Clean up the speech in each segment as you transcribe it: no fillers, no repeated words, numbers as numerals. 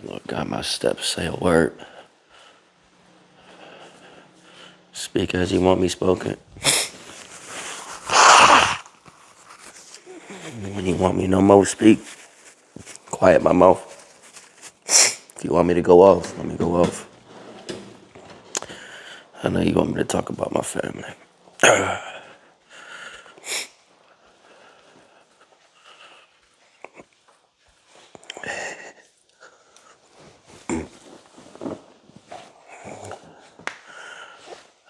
Lord God, my steps say a word. Speak as you want me spoken. When you want me no more, speak. Quiet my mouth. If you want me to go off, let me go off. I know you want me to talk about my family.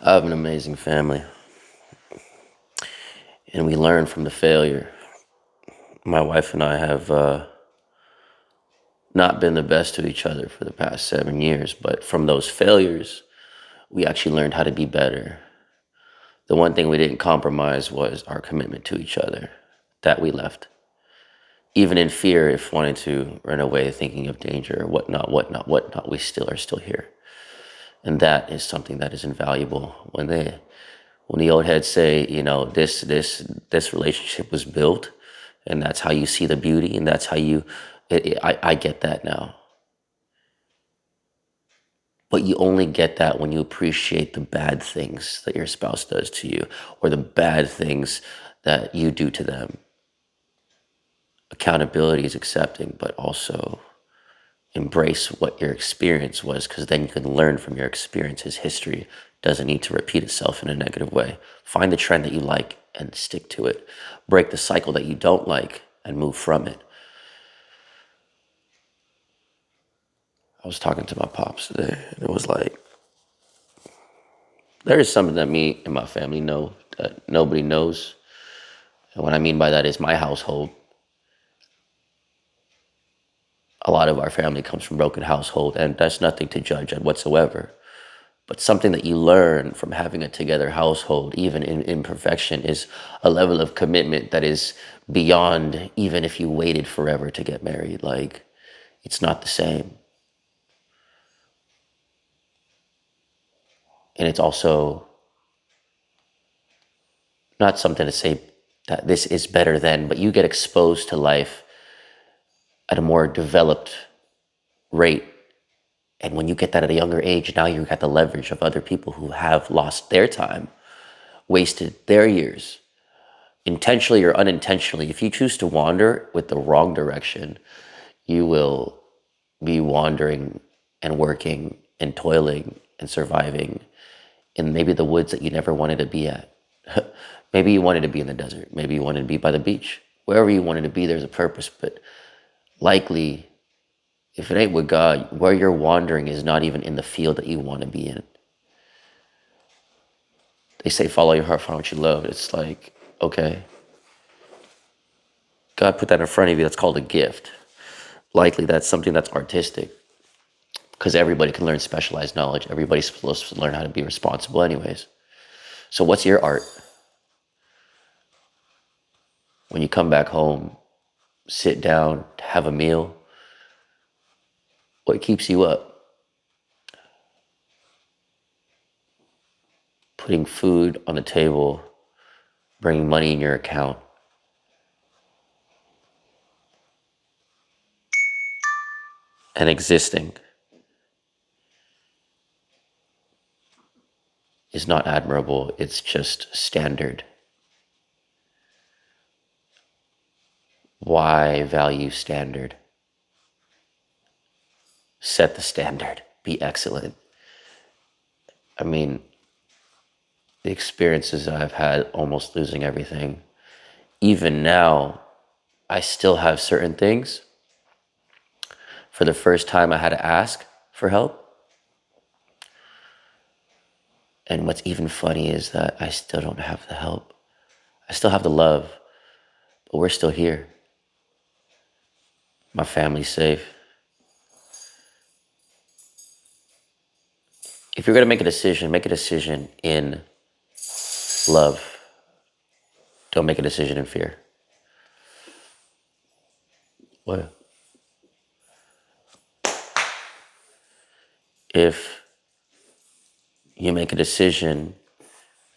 I have an amazing family, and we learn from the failure. My wife and I have not been the best to each other for the past 7 years, but from those failures, we actually learned how to be better. The one thing we didn't compromise was our commitment to each other. That we left. Even in fear, if wanting to run away, thinking of danger or whatnot, we still are still here. And that is something that is invaluable. When the old heads say, this relationship was built, and that's how you see the beauty, and that's how I get that now. But you only get that when you appreciate the bad things that your spouse does to you, or the bad things that you do to them. Accountability is accepting, but also embrace what your experience was, because then you can learn from your experiences. History doesn't need to repeat itself in a negative way. Find the trend that you like and stick to it. Break the cycle that you don't like and move from it. I was talking to my pops today, and it was like, there is something that me and my family know that nobody knows. And what I mean by that is my household. A lot of our family comes from broken household, and that's nothing to judge at whatsoever. But something that you learn from having a together household, even in imperfection, is a level of commitment that is beyond even if you waited forever to get married. Like, it's not the same. And it's also not something to say that this is better than, but you get exposed to life at a more developed rate. And when you get that at a younger age, now you've got the leverage of other people who have lost their time, wasted their years, intentionally or unintentionally. If you choose to wander with the wrong direction, you will be wandering and working and toiling and surviving in maybe the woods that you never wanted to be at. Maybe you wanted to be in the desert. Maybe you wanted to be by the beach. Wherever you wanted to be, there's a purpose. But likely, if it ain't with God, where you're wandering is not even in the field that you want to be in. They say, follow your heart, follow what you love. It's like, okay. God put that in front of you. That's called a gift. Likely that's something that's artistic, because everybody can learn specialized knowledge. Everybody's supposed to learn how to be responsible anyways. So what's your art? When you come back home, sit down, have a meal, what keeps you up? Putting food on the table, bringing money in your account. And existing is not admirable, it's just standard. Why value standard? Set the standard, be excellent. I mean, the experiences I've had almost losing everything, even now, I still have certain things. For the first time, I had to ask for help. And what's even funny is that I still don't have the help. I still have the love, but we're still here. My family's safe. If you're gonna make a decision in love. Don't make a decision in fear. What? If you make a decision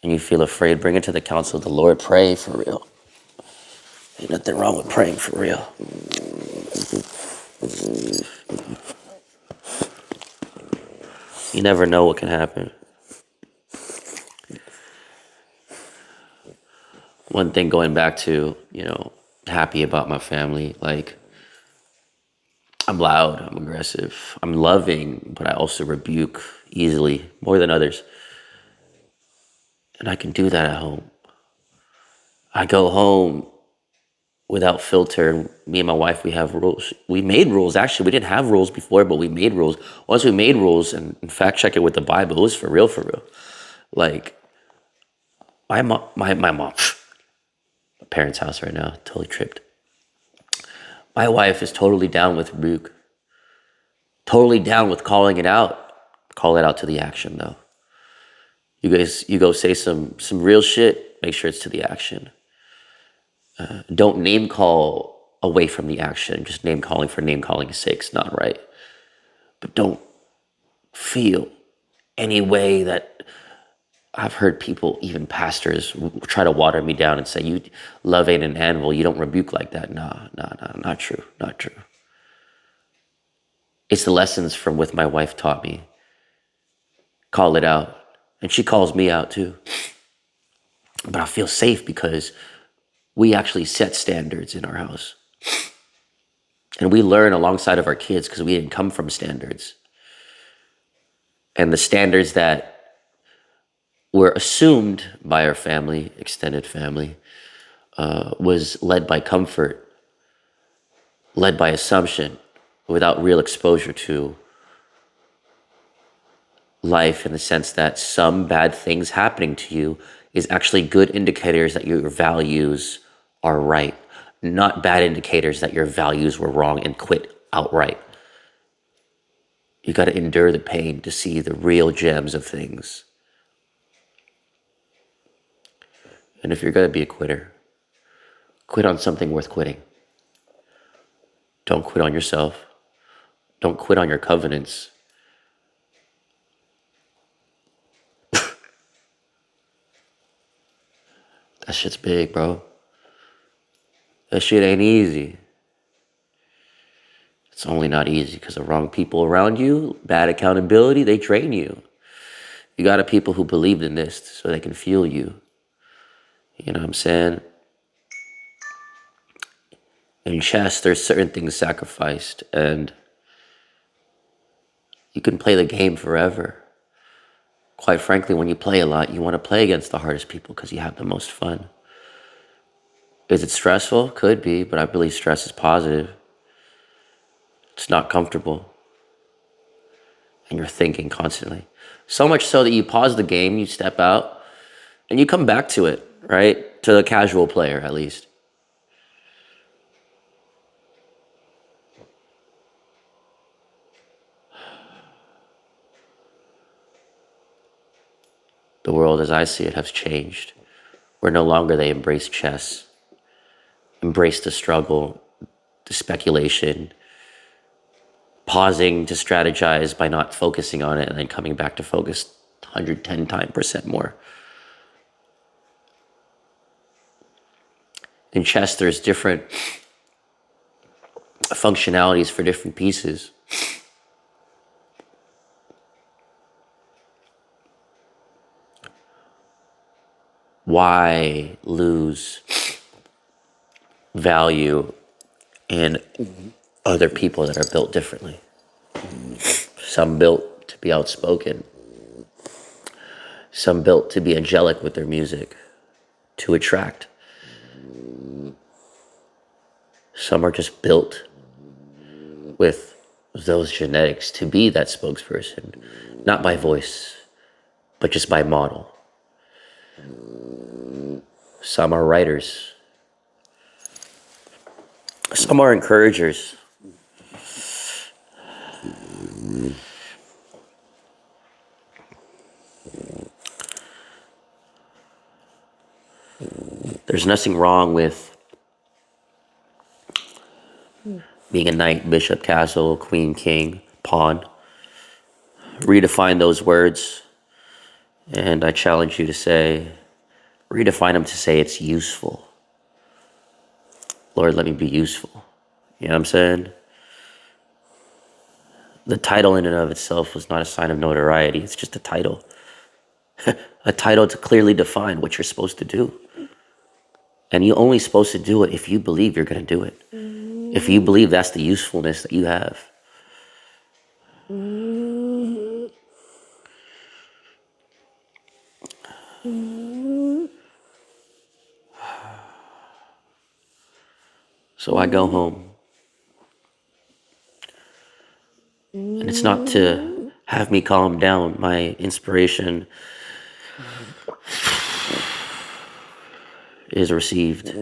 and you feel afraid, bring it to the counsel of the Lord. Pray for real. Ain't nothing wrong with praying for real. You never know what can happen. One thing going back to, happy about my family, like I'm loud, I'm aggressive, I'm loving, but I also rebuke easily, more than others. And I can do that at home. I go home without filter. Me and my wife, we have rules. We made rules. Actually, we didn't have rules before, but we made rules. Once we made rules, and fact check it with the Bible, it was for real, for real. Like my mom, my parents' house right now, totally tripped. My wife is totally down with rebuke, totally down with calling it out. Call it out to the action, though. You go say some real shit. Make sure it's to the action. Don't name call away from the action. Just name calling for name calling's sake is not right. But don't feel any way that I've heard people, even pastors, try to water me down and say, you love ain't an animal. You don't rebuke like that. Nah, not true. Not true. It's the lessons from what my wife taught me. Call it out. And she calls me out too. But I feel safe because we actually set standards in our house. And we learn alongside of our kids because we didn't come from standards. And the standards that were assumed by our family, extended family, was led by comfort, led by assumption, without real exposure to life, in the sense that some bad things happening to you is actually good indicators that your values are right, not bad indicators that your values were wrong and quit outright. You got to endure the pain to see the real gems of things. And if you're going to be a quitter, quit on something worth quitting. Don't quit on yourself. Don't quit on your covenants. That shit's big, bro. That shit ain't easy. It's only not easy because the wrong people around you, bad accountability, they drain you. You got people who believed in this so they can fuel you. You know what I'm saying? In chess, there's certain things sacrificed, and you can play the game forever. Quite frankly, when you play a lot, you want to play against the hardest people because you have the most fun. Is it stressful? Could be, but I believe stress is positive. It's not comfortable. And you're thinking constantly. So much so that you pause the game, you step out, and you come back to it, right? To the casual player, at least. The world as I see it has changed. Where no longer they embrace chess, embrace the struggle, the speculation, pausing to strategize by not focusing on it and then coming back to focus 110% more. In chess, there's different functionalities for different pieces. Why lose value in other people that are built differently? Some built to be outspoken. Some built to be angelic with their music, to attract. Some are just built with those genetics to be that spokesperson, not by voice, but just by model. Some are writers. Some are encouragers. There's nothing wrong with being a knight, bishop, castle, queen, king, pawn. Redefine those words, and I challenge you to say, redefine them to say it's useful. Lord, let me be useful. You know what I'm saying? The title in and of itself was not a sign of notoriety. It's just a title. A title to clearly define what you're supposed to do. And you're only supposed to do it if you believe you're going to do it. If you believe that's the usefulness that you have. So I go home. And it's not to have me calm down. My inspiration is received.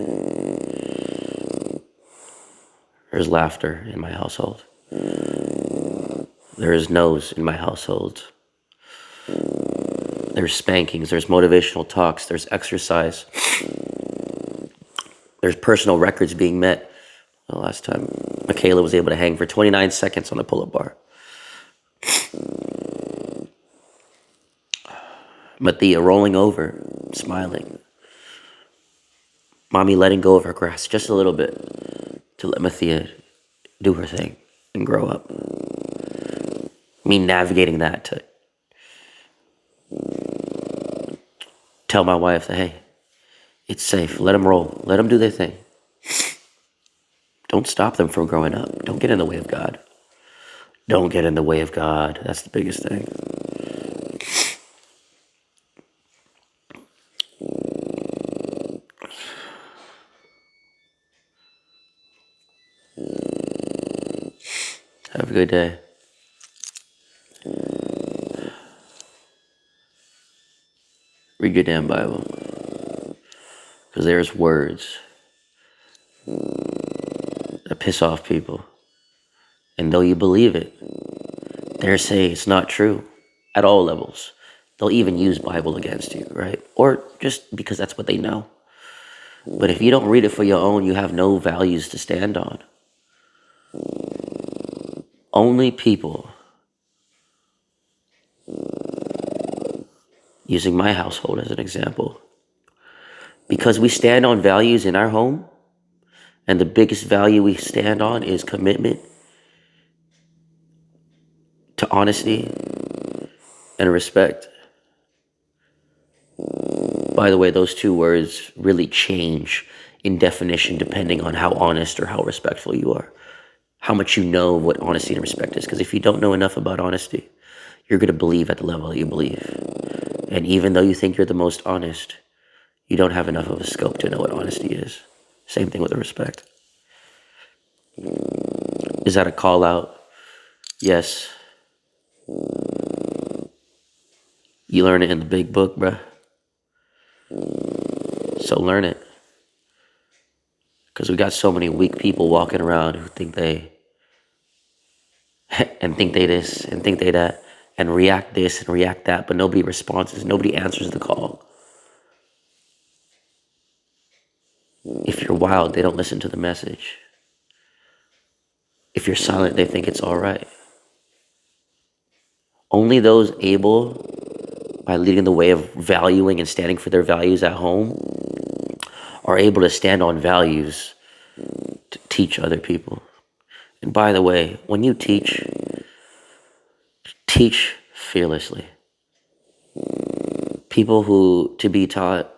There's laughter in my household. There is no's in my household. There's spankings, there's motivational talks, there's exercise. There's personal records being met. The last time Michaela was able to hang for 29 seconds on the pull-up bar. Mathia rolling over, smiling. Mommy letting go of her grass just a little bit to let Mathia do her thing and grow up. Me navigating that to tell my wife that, hey, it's safe. Let them roll. Let them do their thing. Don't stop them from growing up. Don't get in the way of God. Don't get in the way of God. That's the biggest thing. Have a good day. Read your damn Bible. Because there's words that piss off people. And though you believe it, they're saying it's not true at all levels. They'll even use Bible against you, right? Or just because that's what they know. But if you don't read it for your own, you have no values to stand on. Only people, using my household as an example, because we stand on values in our home, and the biggest value we stand on is commitment to honesty and respect. By the way, those two words really change in definition depending on how honest or how respectful you are. How much you know what honesty and respect is. Because if you don't know enough about honesty, you're going to believe at the level that you believe. And even though you think you're the most honest, you don't have enough of a scope to know what honesty is. Same thing with the respect. Is that a call out? Yes. You learn it in the big book, bruh. So learn it. Because we got so many weak people walking around who think they and think they this and think they that and react this and react that, but nobody responds. Nobody answers the call. If you're wild, they don't listen to the message. If you're silent, they think it's all right. Only those able, by leading the way of valuing and standing for their values at home, are able to stand on values to teach other people. And by the way, when you teach fearlessly. People who, to be taught,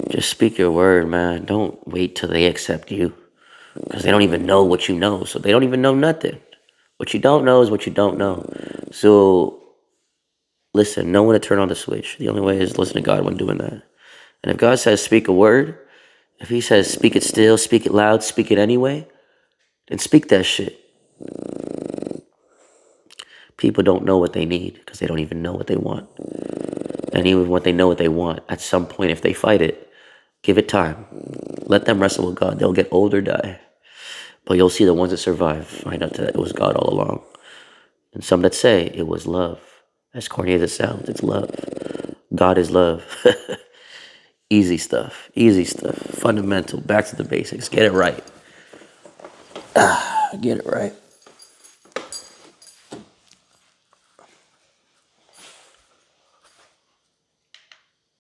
just speak your word, man. Don't wait till they accept you. Because they don't even know what you know. So they don't even know nothing. What you don't know is what you don't know. So listen, know when to turn on the switch. The only way is listen to God when doing that. And if God says speak a word, if he says speak it still, speak it loud, speak it anyway, then speak that shit. People don't know what they need because they don't even know what they want. And even what they know what they want, at some point, if they fight it, give it time. Let them wrestle with God. They'll get old or die. But you'll see the ones that survive find out that it was God all along. And some that say it was love. As corny as it sounds, it's love. God is love. Easy stuff. Easy stuff. Fundamental. Back to the basics. Get it right. Get it right.